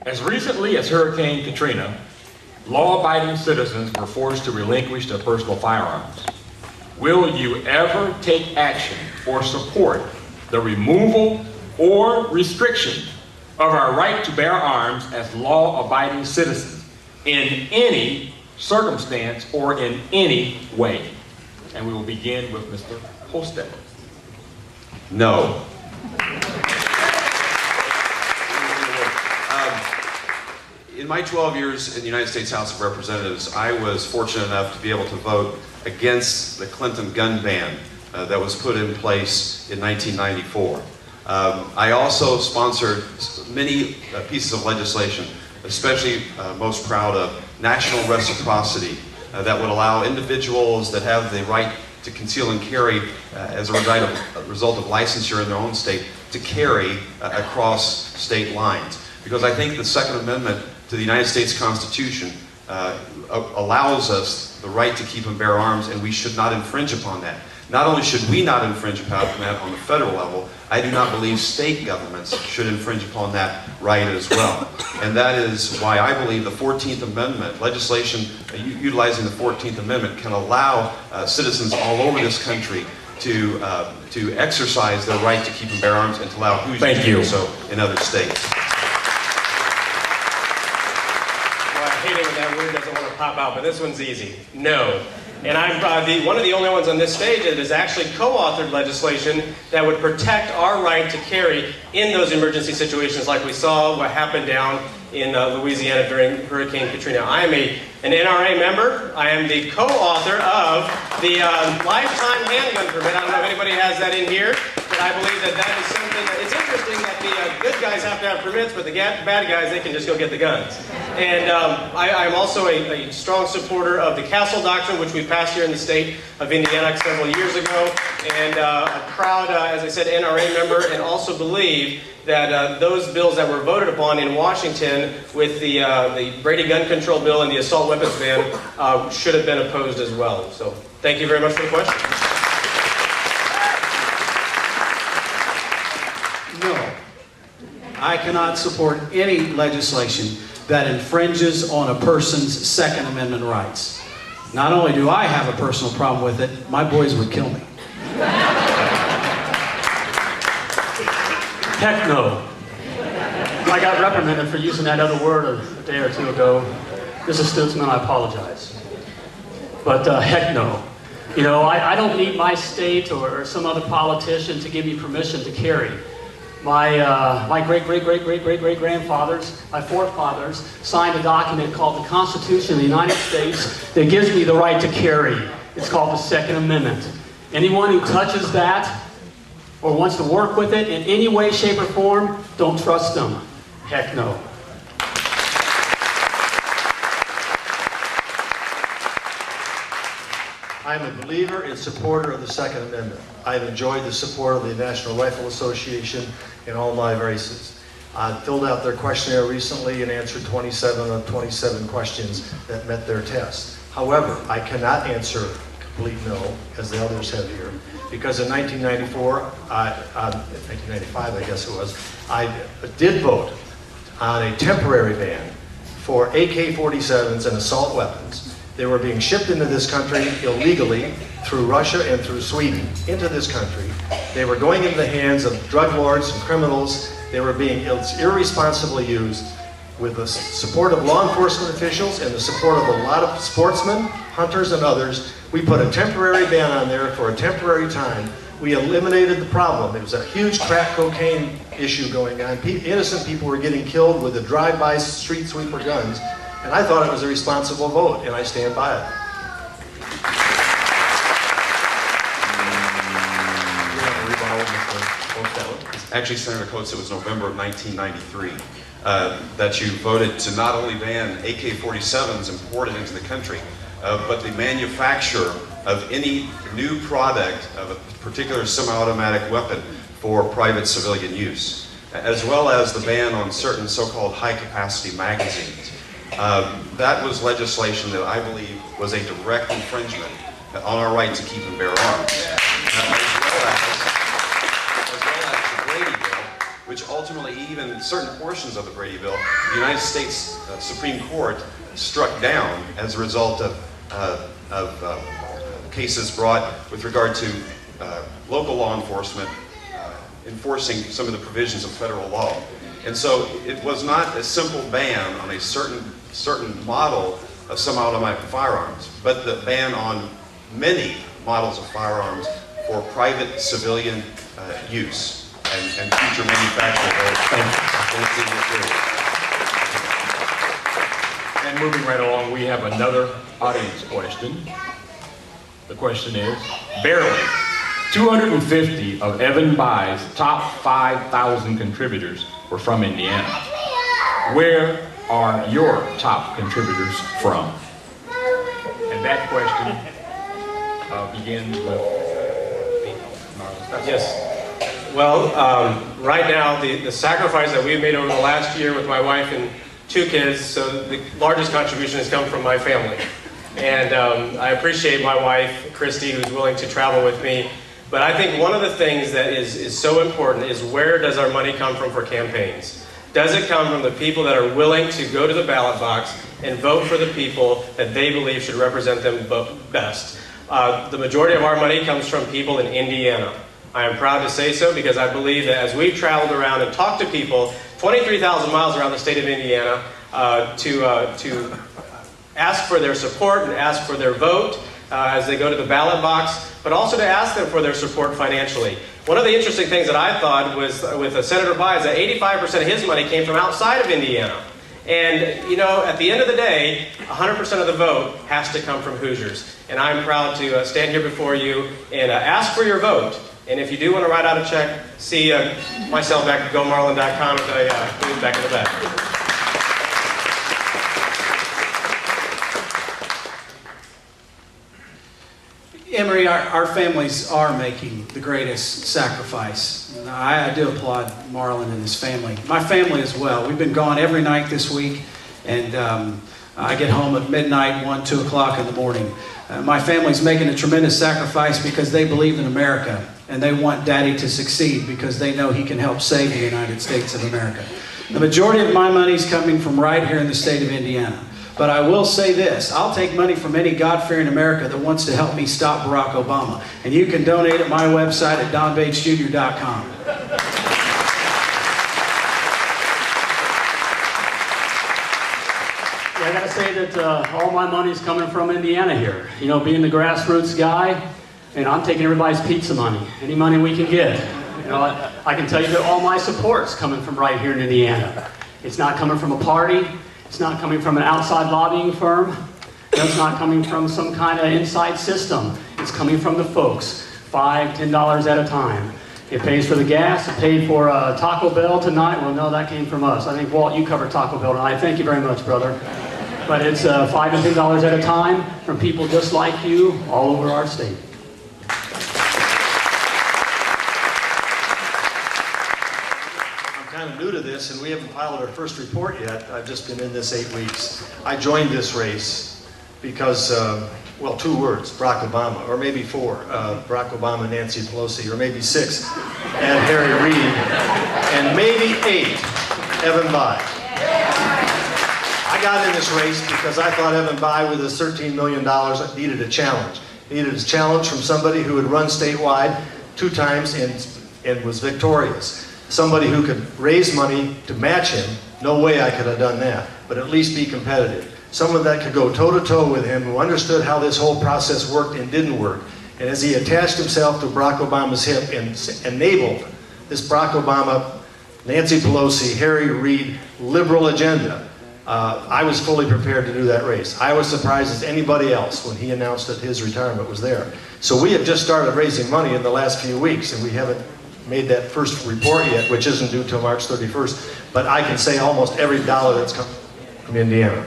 As recently as Hurricane Katrina, law-abiding citizens were forced to relinquish their personal firearms. Will you ever take action or support the removal or restriction of our right to bear arms as law-abiding citizens in any circumstance or in any way? And we will begin with Mr. Hostetler. No. In my 12 years in the United States House of Representatives, I was fortunate enough to be able to vote against the Clinton gun ban that was put in place in 1994. I also sponsored many pieces of legislation, especially most proud of national reciprocity that would allow individuals that have the right to conceal and carry as a result of licensure in their own state to carry across state lines. Because I think the Second Amendment to the United States Constitution allows us the right to keep and bear arms, and we should not infringe upon that. Not only should we not infringe upon that on the federal level, I do not believe state governments should infringe upon that right as well. And that is why I believe the 14th Amendment, legislation utilizing the 14th Amendment, can allow citizens all over this country to exercise their right to keep and bear arms and to allow who's to do so in other states. I hate it when that word doesn't want to pop out, but this one's easy. No. And I'm one of the only ones on this stage that has actually co-authored legislation that would protect our right to carry in those emergency situations like we saw what happened down in Louisiana during Hurricane Katrina. I am an NRA member. I am the co-author of the lifetime handgun permit. I don't know if anybody has that in here, but I believe that that is something that, it's interesting that the good guys have to have permits, but the bad guys, they can just go get the guns. And I'm also a strong supporter of the Castle Doctrine, which we passed here in the state of Indiana several years ago, and a proud, as I said, NRA member, and also believe that those bills that were voted upon in Washington with the Brady gun control bill and the assault weapons ban should have been opposed as well. So thank you very much for the question. No, I cannot support any legislation that infringes on a person's Second Amendment rights. Not only do I have a personal problem with it, my boys would kill me. Heck no. I got reprimanded for using that other word a day or two ago. Mr. Stutzman, I apologize. But heck no. You know, I don't need my state or some other politician to give me permission to carry. My great-great-great-great-great-great-grandfathers, my forefathers, signed a document called the Constitution of the United States that gives me the right to carry. It's called the Second Amendment. Anyone who touches that or wants to work with it in any way, shape, or form, don't trust them. Heck no. I'm a believer and supporter of the Second Amendment. I've enjoyed the support of the National Rifle Association in all my races. I filled out their questionnaire recently and answered 27 of 27 questions that met their test. However, I cannot answer complete no, as the others have here, because in 1995, I guess it was, I did vote on a temporary ban for AK-47s and assault weapons. They were being shipped into this country illegally through Russia and through Sweden into this country. They were going into the hands of drug lords and criminals. They were being irresponsibly used. With the support of law enforcement officials and the support of a lot of sportsmen, hunters, and others, we put a temporary ban on there for a temporary time. We eliminated the problem. There was a huge crack cocaine issue going on. Innocent people were getting killed with the drive-by street sweeper guns. And I thought it was a responsible vote, and I stand by it. Actually, Senator Coates, it was November of 1993 that you voted to not only ban AK-47s imported into the country, but the manufacture of any new product of a particular semi-automatic weapon for private civilian use, as well as the ban on certain so-called high-capacity magazines. That was legislation that I believe was a direct infringement on our right to keep and bear arms. As well as the Brady bill, which ultimately even certain portions of the Brady Bill, the United States Supreme Court struck down as a result of cases brought with regard to local law enforcement enforcing some of the provisions of federal law. And so it was not a simple ban on a certain model of semi-automatic firearms, but the ban on many models of firearms for private civilian use and future manufacture. And moving right along, we have another audience question. The question is, barely 250 of Evan Bay's top 5,000 contributors were from Indiana. Where are your top contributors from? And that question begins with Marlon. Yes. Well, right now, the sacrifice that we've made over the last year with my wife and 2 kids, so the largest contribution has come from my family. And I appreciate my wife, Christy, who's willing to travel with me. But I think one of the things that is so important is, where does our money come from for campaigns? Does it come from the people that are willing to go to the ballot box and vote for the people that they believe should represent them best? The majority of our money comes from people in Indiana. I am proud to say so, because I believe that as we've traveled around and talked to people 23,000 miles around the state of Indiana to ask for their support and ask for their vote as they go to the ballot box, but also to ask them for their support financially. One of the interesting things that I thought was with Senator Bayh is that 85% of his money came from outside of Indiana. And, you know, at the end of the day, 100% of the vote has to come from Hoosiers. And I'm proud to stand here before you and ask for your vote. And if you do want to write out a check, see myself back at gomarlin.com if I move back in the back. Emery, our families are making the greatest sacrifice. I do applaud Marlon and his family. My family as well. We've been gone every night this week, and I get home at midnight, 1, 2 o'clock in the morning. My family's making a tremendous sacrifice because they believe in America, and they want Daddy to succeed because they know he can help save the United States of America. The majority of my money is coming from right here in the state of Indiana. But I will say this, I'll take money from any God-fearing America that wants to help me stop Barack Obama. And you can donate at my website at donbatesjr.com. Yeah, I gotta say that all my money's coming from Indiana here. You know, being the grassroots guy, and I'm taking everybody's pizza money, any money we can get. You know, I can tell you that all my support's coming from right here in Indiana. It's not coming from a party. It's not coming from an outside lobbying firm. It's not coming from some kind of inside system. It's coming from the folks, $5, $10 at a time. It pays for the gas. It paid for Taco Bell tonight. Well, no, that came from us. I think, Walt, you covered Taco Bell tonight. Thank you very much, brother. But it's $5 and $10 at a time from people just like you all over our state. I'm new to this, and we haven't filed our first report yet. I've just been in this 8 weeks. I joined this race because, well, 2 words, Barack Obama, or maybe 4, Barack Obama, Nancy Pelosi, or maybe 6, and Harry Reid, and maybe 8, Evan Bayh. I got in this race because I thought Evan Bayh, with his $13 million, needed a challenge. He needed a challenge from somebody who had run statewide 2 times and was victorious. Somebody who could raise money to match him. No way I could have done that, but at least be competitive. Someone that could go toe-to-toe with him, who understood how this whole process worked and didn't work. And as he attached himself to Barack Obama's hip and enabled this Barack Obama, Nancy Pelosi, Harry Reid liberal agenda, I was fully prepared to do that race. I was surprised as anybody else when he announced that his retirement was there. So we have just started raising money in the last few weeks, and we haven't made that first report yet, which isn't due till March 31st. But I can say almost every dollar that's come from Indiana.